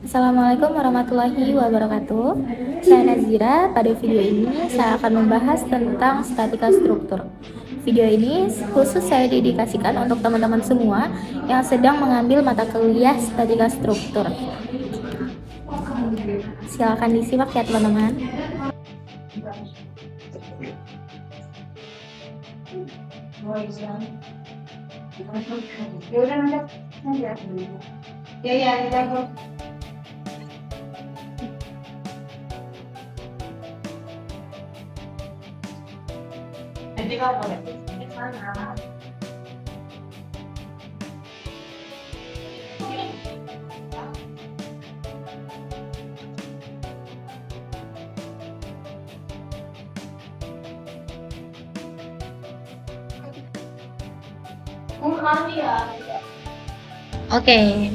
Assalamualaikum warahmatullahi wabarakatuh. Saya Nazira. Pada video ini saya akan membahas tentang statika struktur. Video ini khusus saya dedikasikan untuk teman-teman semua yang sedang mengambil mata kuliah statika struktur. Silakan disimak ya teman-teman. Oke.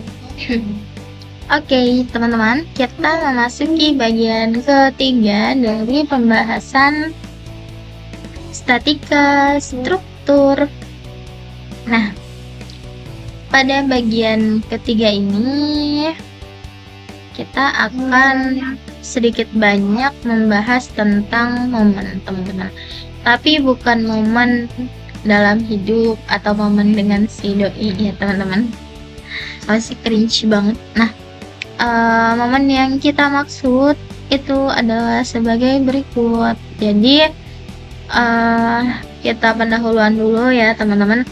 Oke, teman-teman, kita memasuki bagian ketiga dari pembahasan statika struktur. Nah, pada bagian ketiga ini kita akan sedikit banyak membahas tentang momen, teman-teman. Tapi bukan momen dalam hidup atau momen dengan si doi ya, teman-teman. Masih cringe banget. Nah, momen yang kita maksud itu adalah sebagai berikut. Jadi kita pendahuluan dulu ya teman-teman.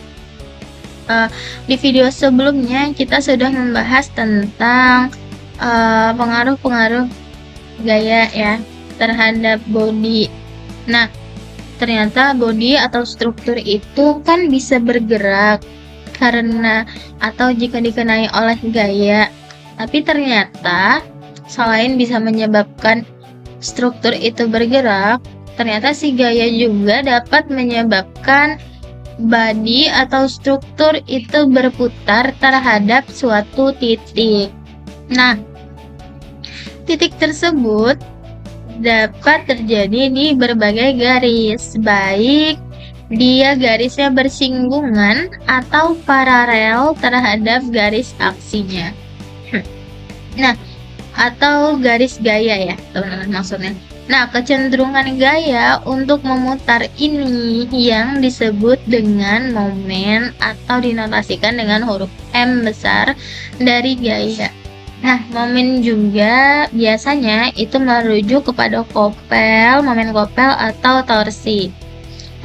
Di video sebelumnya kita sudah membahas tentang pengaruh-pengaruh gaya ya terhadap body. Nah, ternyata body atau struktur itu kan bisa bergerak karena atau jika dikenai oleh gaya. Tapi ternyata selain bisa menyebabkan struktur itu bergerak, ternyata si gaya juga dapat menyebabkan body atau struktur itu berputar terhadap suatu titik. Nah, titik tersebut dapat terjadi di berbagai garis, baik dia garisnya bersinggungan atau paralel terhadap garis aksinya. Nah, atau garis gaya ya teman-teman maksudnya. Nah, kecenderungan gaya untuk memutar ini yang disebut dengan momen atau dinotasikan dengan huruf M besar dari gaya. Nah, momen juga biasanya itu merujuk kepada kopel, momen kopel atau torsi.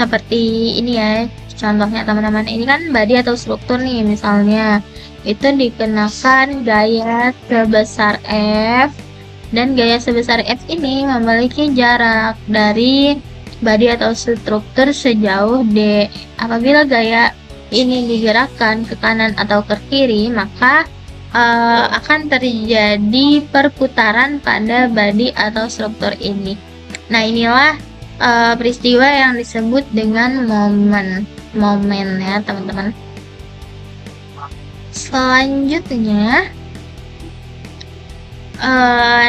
Seperti ini ya, contohnya teman-teman, ini kan body atau struktur nih, misalnya itu dikenakan gaya sebesar F, dan gaya sebesar F ini memiliki jarak dari body atau struktur sejauh D. Apabila gaya ini digerakkan ke kanan atau ke kiri, maka akan terjadi perputaran pada body atau struktur ini. Nah, inilah peristiwa yang disebut dengan momen ya teman-teman. Selanjutnya,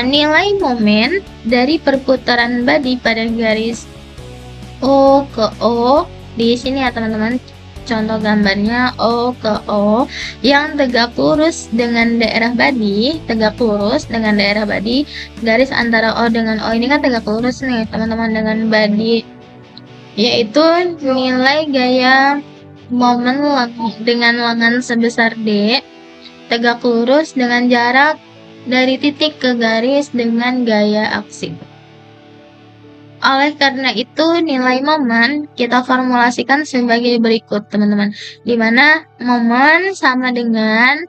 nilai momen dari perputaran body pada garis O ke O di sini ya teman-teman. Contoh gambarnya O ke O yang tegak lurus dengan daerah body, garis antara O dengan O ini kan tegak lurus nih teman-teman dengan body, yaitu nilai gaya momen dengan lengan sebesar D, tegak lurus dengan jarak dari titik ke garis dengan gaya aksi. Oleh karena itu, nilai momen kita formulasikan sebagai berikut, teman-teman. Di mana momen sama dengan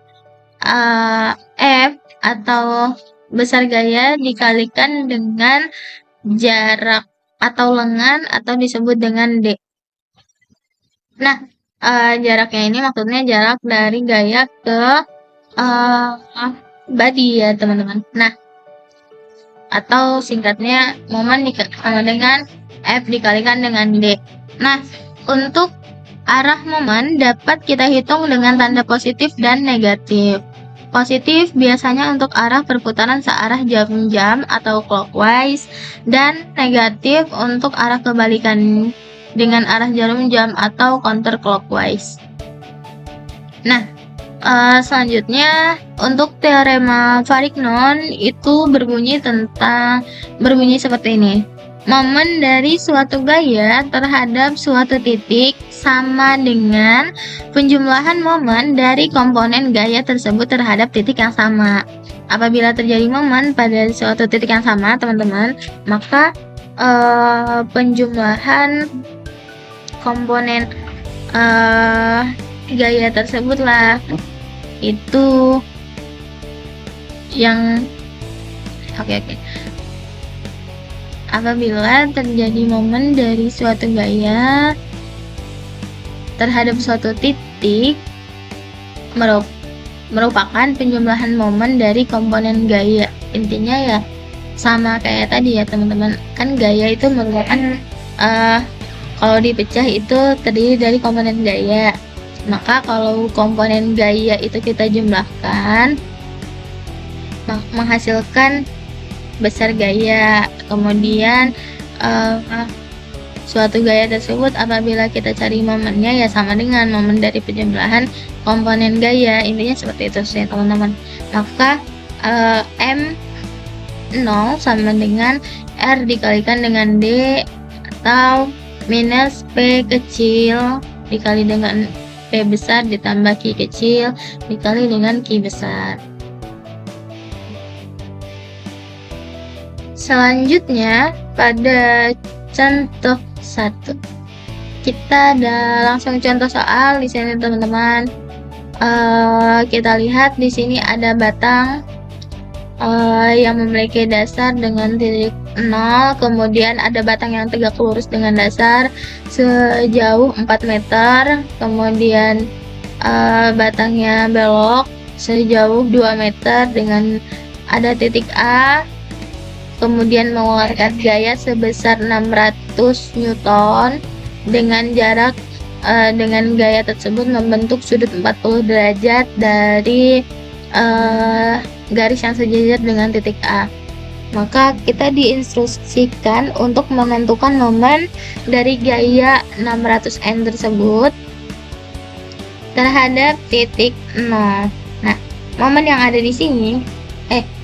F atau besar gaya dikalikan dengan jarak atau lengan atau disebut dengan D. Nah, jaraknya ini maksudnya jarak dari gaya ke body ya, teman-teman. Nah, atau singkatnya momen sama dengan F dikalikan dengan D. Nah, untuk arah momen dapat kita hitung dengan tanda positif dan negatif. Positif biasanya untuk arah perputaran searah jam-jam atau clockwise, dan negatif untuk arah kebalikan dengan arah jarum jam atau counterclockwise. Nah, Selanjutnya untuk teorema Varignon itu berbunyi seperti ini. Momen dari suatu gaya terhadap suatu titik sama dengan penjumlahan momen dari komponen gaya tersebut terhadap titik yang sama. Apabila terjadi momen pada suatu titik yang sama, teman-teman, maka penjumlahan komponen gaya tersebutlah itu yang oke. Apabila terjadi momen dari suatu gaya terhadap suatu titik merupakan penjumlahan momen dari komponen gaya. Intinya ya sama kayak tadi ya teman-teman, kan gaya itu merupakan kalau dipecah itu terdiri dari komponen gaya. Maka kalau komponen gaya itu kita jumlahkan menghasilkan besar gaya. Kemudian suatu gaya tersebut apabila kita cari momennya ya sama dengan momen dari penjumlahan komponen gaya. Intinya seperti itu sih teman-teman. Maka M0 sama dengan R dikalikan dengan D atau minus P kecil dikali dengan P besar ditambah Q kecil dikali dengan Q besar. Selanjutnya pada contoh 1 kita ada langsung contoh soal di sini teman-teman. Kita lihat di sini ada batang yang memiliki dasar dengan titik 0, kemudian ada batang yang tegak lurus dengan dasar sejauh 4 meter, kemudian batangnya belok sejauh 2 meter dengan ada titik A, kemudian mengeluarkan gaya sebesar 600 Newton dengan jarak dengan gaya tersebut membentuk sudut 40 derajat dari garis yang sejajar dengan titik A. Maka kita diinstruksikan untuk menentukan momen dari gaya 600N tersebut terhadap titik 0. Nah, momen yang ada di sini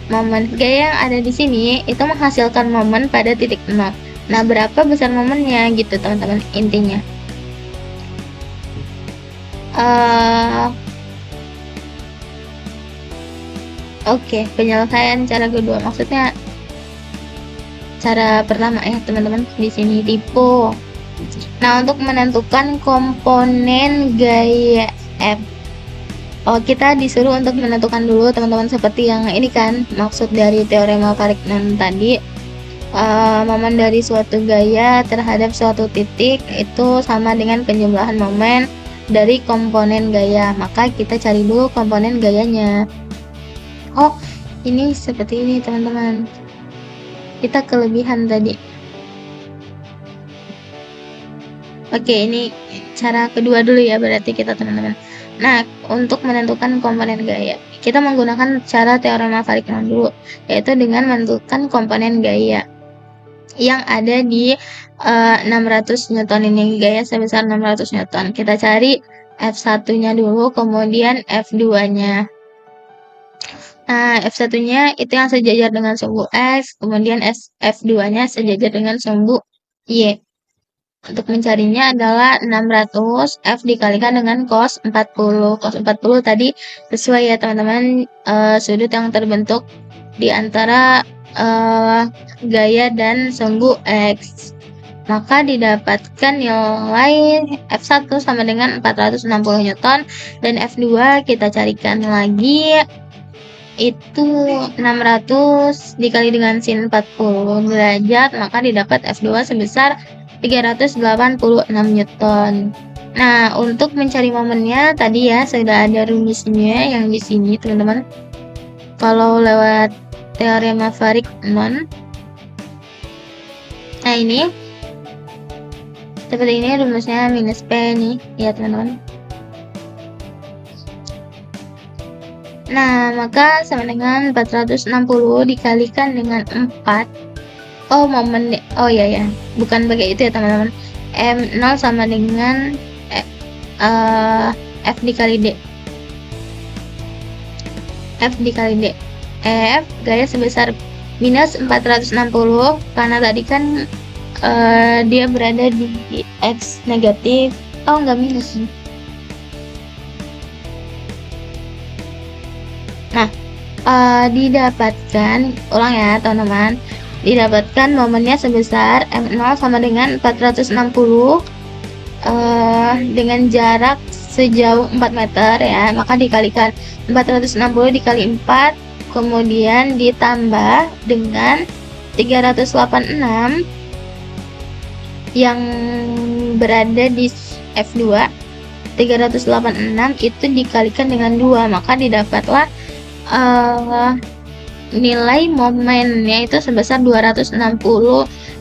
momen gaya yang ada di sini itu menghasilkan momen pada titik 0. Nah, berapa besar momennya gitu teman-teman intinya. Oke, penyelesaian cara kedua, maksudnya cara pertama ya teman-teman di sini tipe. Nah, untuk menentukan komponen gaya F, kita disuruh untuk menentukan dulu teman-teman seperti yang ini kan maksud dari teorema Varignon tadi. Momen dari suatu gaya terhadap suatu titik itu sama dengan penjumlahan momen dari komponen gaya. Maka kita cari dulu komponen gayanya. Ini seperti ini teman-teman, kita kelebihan tadi. Oke, ini cara kedua dulu ya berarti kita teman-teman. Nah, untuk menentukan komponen gaya kita menggunakan cara teorema Varignon dulu, yaitu dengan menentukan komponen gaya yang ada di 600 Newton ini, gaya sebesar 600 Newton. Kita cari F1 nya dulu, kemudian F2 nya. Nah, F1 nya itu yang sejajar dengan sumbu X, kemudian F2 nya sejajar dengan sumbu Y. Untuk mencarinya adalah 600 F dikalikan dengan cos 40. Cos 40 tadi sesuai ya teman-teman, sudut yang terbentuk di antara gaya dan sumbu X. Maka didapatkan nilai F1 sama dengan 460 Newton dan F2 kita carikan lagi, itu 600 dikali dengan sin 40 derajat, maka didapat F2 sebesar 386 Newton. Nah, untuk mencari momennya tadi ya sudah ada rumusnya yang di sini teman-teman. Kalau lewat teorema Varignon, nah ini seperti ini rumusnya, minus P nih ya teman-teman. Nah, maka sama dengan 460 dikalikan dengan 4. Momen, ya, bukan pakai itu ya teman-teman. M0 sama dengan F dikali D. F dikali D. F gaya sebesar minus 460 karena tadi kan dia berada di X negatif. Oh, enggak minus. Nah, didapatkan, ulang ya teman-teman, didapatkan momennya sebesar M0 sama dengan 460 dengan jarak sejauh 4 meter ya, maka dikalikan 460 dikali 4, kemudian ditambah dengan 386 yang berada di F2. 386 itu dikalikan dengan 2, maka didapatlah nilai momennya itu sebesar 260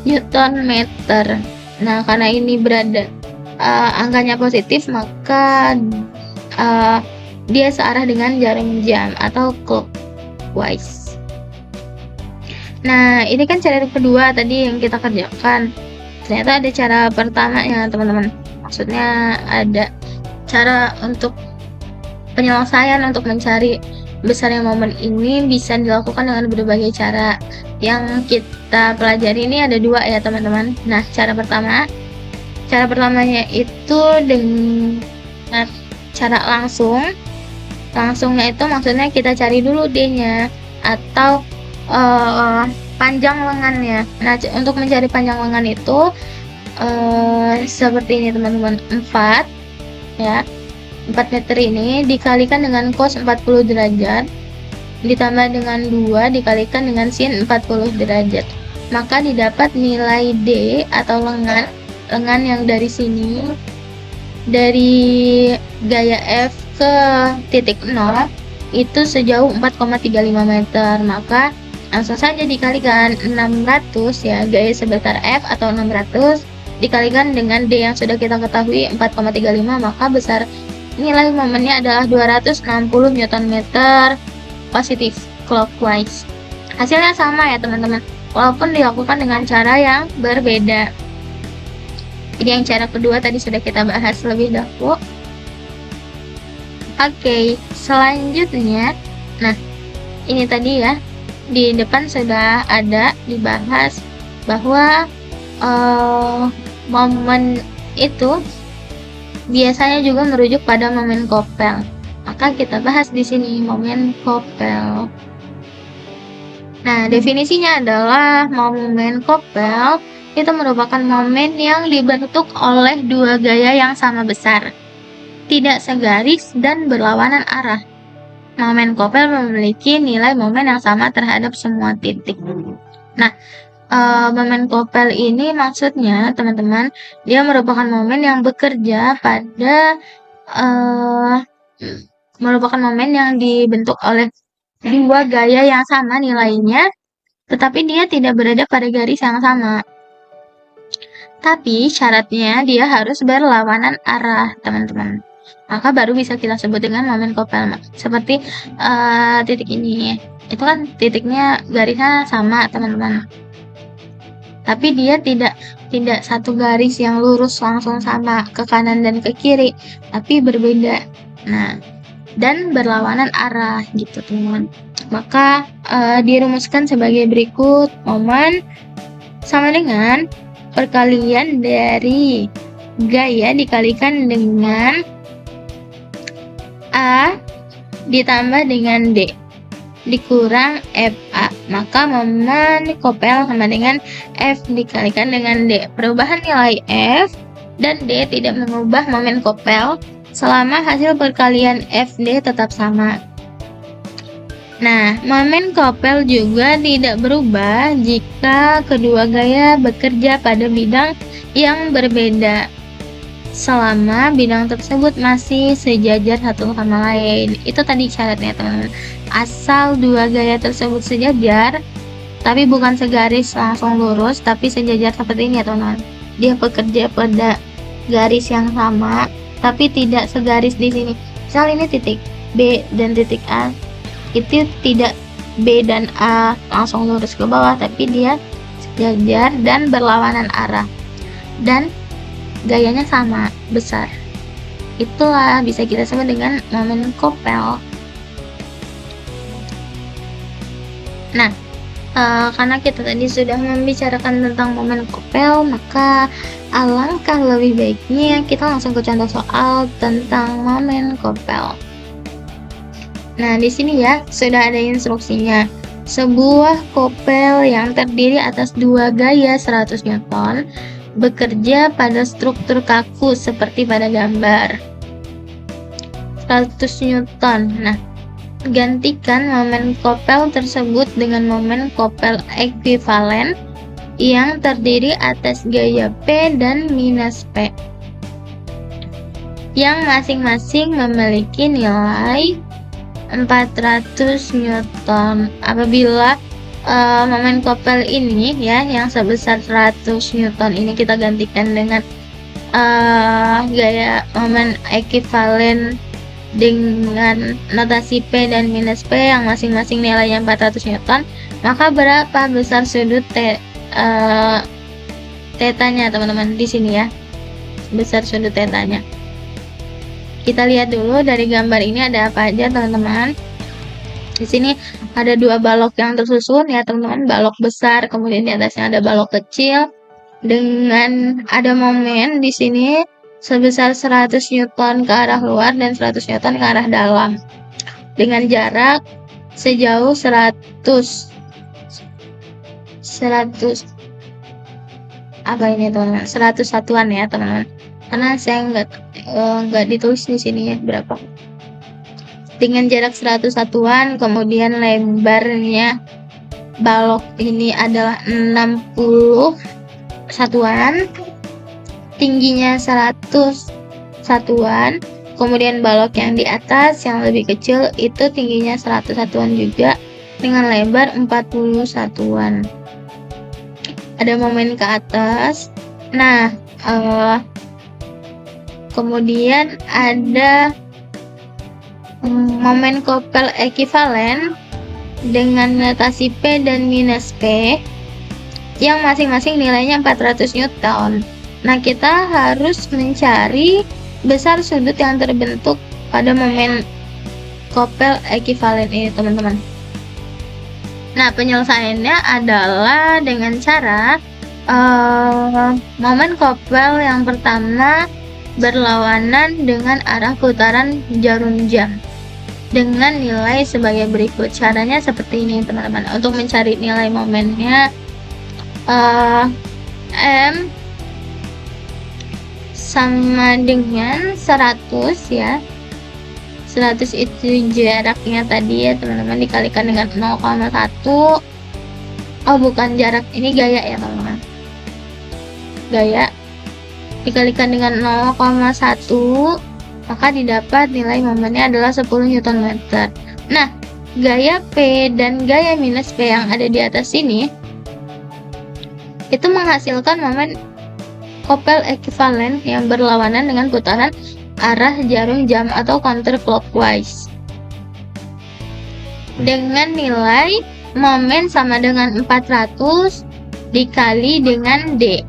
Newton meter. Nah, karena ini berada angkanya positif, maka dia searah dengan jarum jam atau clockwise. Nah, ini kan cara kedua tadi yang kita kerjakan. Ternyata ada cara pertama ya teman-teman. Maksudnya ada cara untuk penyelesaian untuk mencari besarnya momen ini bisa dilakukan dengan berbagai cara. Yang kita pelajari ini ada 2 ya teman-teman. Nah, cara pertamanya itu dengan cara langsungnya itu maksudnya kita cari dulu D-nya atau panjang lengannya. Nah, untuk mencari panjang lengan itu seperti ini teman-teman, 4 ya, 4 meter ini dikalikan dengan cos 40 derajat ditambah dengan 2 dikalikan dengan sin 40 derajat, maka didapat nilai D atau lengan yang dari sini, dari gaya F ke titik 0 itu sejauh 4,35 meter. Maka langsung saja dikalikan 600 ya, gaya sebesar F atau 600 dikalikan dengan D yang sudah kita ketahui 4,35, maka besar nilai momennya adalah 260 Newton meter positif clockwise. Hasilnya sama ya teman-teman, walaupun dilakukan dengan cara yang berbeda. Jadi yang cara kedua tadi sudah kita bahas lebih dahulu. Oke, selanjutnya, nah ini tadi ya di depan sudah ada dibahas bahwa momen itu biasanya juga merujuk pada momen Koppel. Maka kita bahas di sini momen Koppel. Nah, definisinya adalah momen Koppel itu merupakan momen yang dibentuk oleh 2 gaya yang sama besar, tidak segaris dan berlawanan arah. Momen Koppel memiliki nilai momen yang sama terhadap semua titik. Nah, momen Koppel ini maksudnya teman-teman, dia merupakan momen yang bekerja pada merupakan momen yang dibentuk oleh 2 gaya yang sama nilainya, tetapi dia tidak berada pada garis yang sama. Tapi syaratnya dia harus berlawanan arah teman-teman, maka baru bisa kita sebut dengan momen Koppel. Seperti titik ini, itu kan titiknya garisnya sama teman-teman, tapi dia tidak satu garis yang lurus langsung sama ke kanan dan ke kiri, tapi berbeda. Nah, dan berlawanan arah gitu teman-teman. Maka dirumuskan sebagai berikut: momen sama dengan perkalian dari gaya dikalikan dengan A ditambah dengan D dikurang FA, maka momen Koppel sama dengan F dikalikan dengan D. Perubahan nilai F dan D tidak mengubah momen Koppel selama hasil perkalian FD tetap sama. Nah, momen Koppel juga tidak berubah jika kedua gaya bekerja pada bidang yang berbeda, selama bidang tersebut masih sejajar satu sama lain. Itu tadi syaratnya teman-teman. Asal 2 gaya tersebut sejajar, tapi bukan segaris langsung lurus, tapi sejajar seperti ini ya teman-teman. Dia bekerja pada garis yang sama, tapi tidak segaris di sini. Misal ini titik B dan titik A, itu tidak B dan A langsung lurus ke bawah, tapi dia sejajar dan berlawanan arah, dan gayanya sama besar. Itulah bisa kita sebut dengan momen Koppel. Nah, karena kita tadi sudah membicarakan tentang momen kopel, maka alangkah lebih baiknya kita langsung ke contoh soal tentang momen kopel. Nah, di sini ya sudah ada instruksinya. Sebuah kopel yang terdiri atas dua gaya 100 Newton bekerja pada struktur kaku seperti pada gambar. 100 Newton. Nah, gantikan momen kopel tersebut dengan momen kopel ekuivalen yang terdiri atas gaya P dan minus P yang masing-masing memiliki nilai 400 Newton. Apabila momen kopel ini ya yang sebesar 100 Newton ini kita gantikan dengan gaya momen ekuivalen dengan notasi P dan minus P yang masing-masing nilainya 400 Newton, maka berapa besar sudut tetanya teman-teman di sini ya, besar sudut tetanya. Kita lihat dulu dari gambar ini ada apa aja teman-teman. Di sini ada dua balok yang tersusun ya teman-teman, balok besar, kemudian di atasnya ada balok kecil dengan ada momen di sini sebesar 100 Newton ke arah luar dan 100 Newton ke arah dalam dengan jarak sejauh 100 apa ini teman-teman, 100 satuan ya teman-teman, karena saya nggak ditulis di sini ya berapa, dengan jarak 100 satuan. Kemudian lebarnya balok ini adalah 60 satuan, tingginya 100 satuan, kemudian balok yang di atas yang lebih kecil itu tingginya 100 satuan juga dengan lebar 40 satuan. Ada momen ke atas. Nah, kemudian ada momen kopel ekuivalen dengan notasi P dan minus P yang masing-masing nilainya 400 Newton. Nah, kita harus mencari besar sudut yang terbentuk pada momen kopel ekuivalen ini teman-teman. Nah, penyelesaiannya adalah dengan cara momen kopel yang pertama berlawanan dengan arah putaran jarum jam dengan nilai sebagai berikut. Caranya seperti ini teman-teman. Untuk mencari nilai momennya, M sama dengan 100 ya, 100 itu jaraknya tadi ya teman-teman, dikalikan dengan 0,1. Oh bukan jarak, ini gaya ya teman-teman, gaya dikalikan dengan 0,1, maka didapat nilai momennya adalah 10 Nm. Nah, gaya P dan gaya minus P yang ada di atas sini itu menghasilkan momen kopel ekuivalen yang berlawanan dengan putaran arah jarum jam atau counterclockwise dengan nilai momen sama dengan 400 dikali dengan D.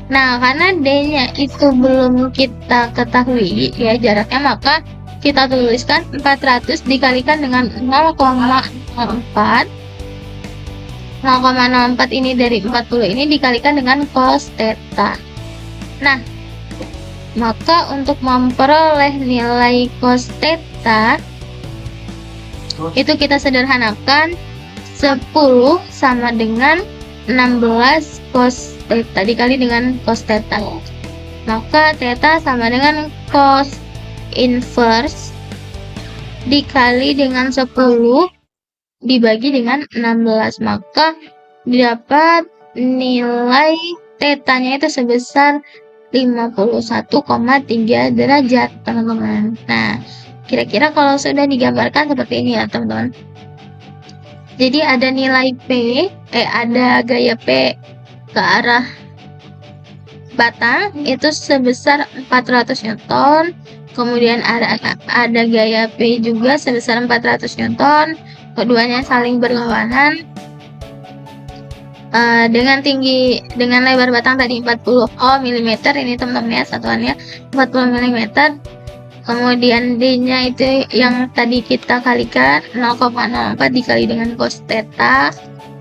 Nah, karena D-nya itu belum kita ketahui ya jaraknya, maka kita tuliskan 400 dikalikan dengan 0,04. 0,04 ini dari 40 ini dikalikan dengan cos theta. Nah, maka untuk memperoleh nilai cos theta itu kita sederhanakan 10 sama dengan 16 cos theta dikali dengan cos theta. Maka theta sama dengan cos inverse dikali dengan 10 dibagi dengan 16, maka didapat nilai tetanya itu sebesar 51,3 derajat teman-teman. Nah, kira-kira kalau sudah digambarkan seperti ini ya teman-teman. Jadi ada nilai P, ada gaya P ke arah batang itu sebesar 400 Newton. Kemudian ada gaya P juga sebesar 400 Newton. Keduanya saling berlawanan. Dengan lebar batang tadi 40 mm ini teman-teman ya, satuannya 40 mm. Kemudian D-nya itu yang tadi kita kalikan 0,04 dikali dengan cos theta.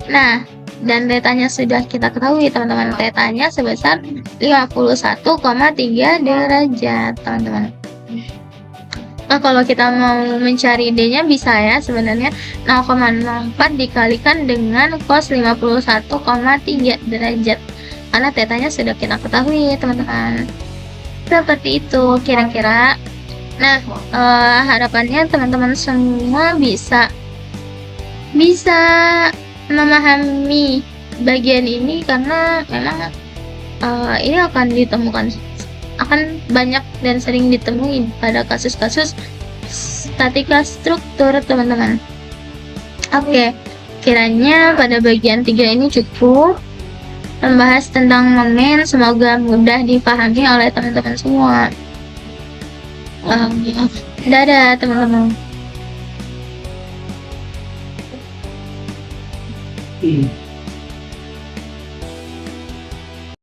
Nah, dan tetanya sudah kita ketahui teman-teman, tetanya sebesar 51,3 derajat teman-teman. Nah, kalau kita mau mencari D-nya bisa ya sebenarnya 0,04 dikalikan dengan cos 51,3 derajat. Karena tetanya sudah kita ketahui teman-teman. Seperti itu kira-kira. Nah, harapannya teman-teman semua bisa memahami bagian ini, karena memang ini akan banyak dan sering ditemui pada kasus-kasus statika struktur teman-teman. Oke, kiranya pada bagian 3 ini cukup membahas tentang momen, semoga mudah dipahami oleh teman-teman semua. Dadah teman-teman.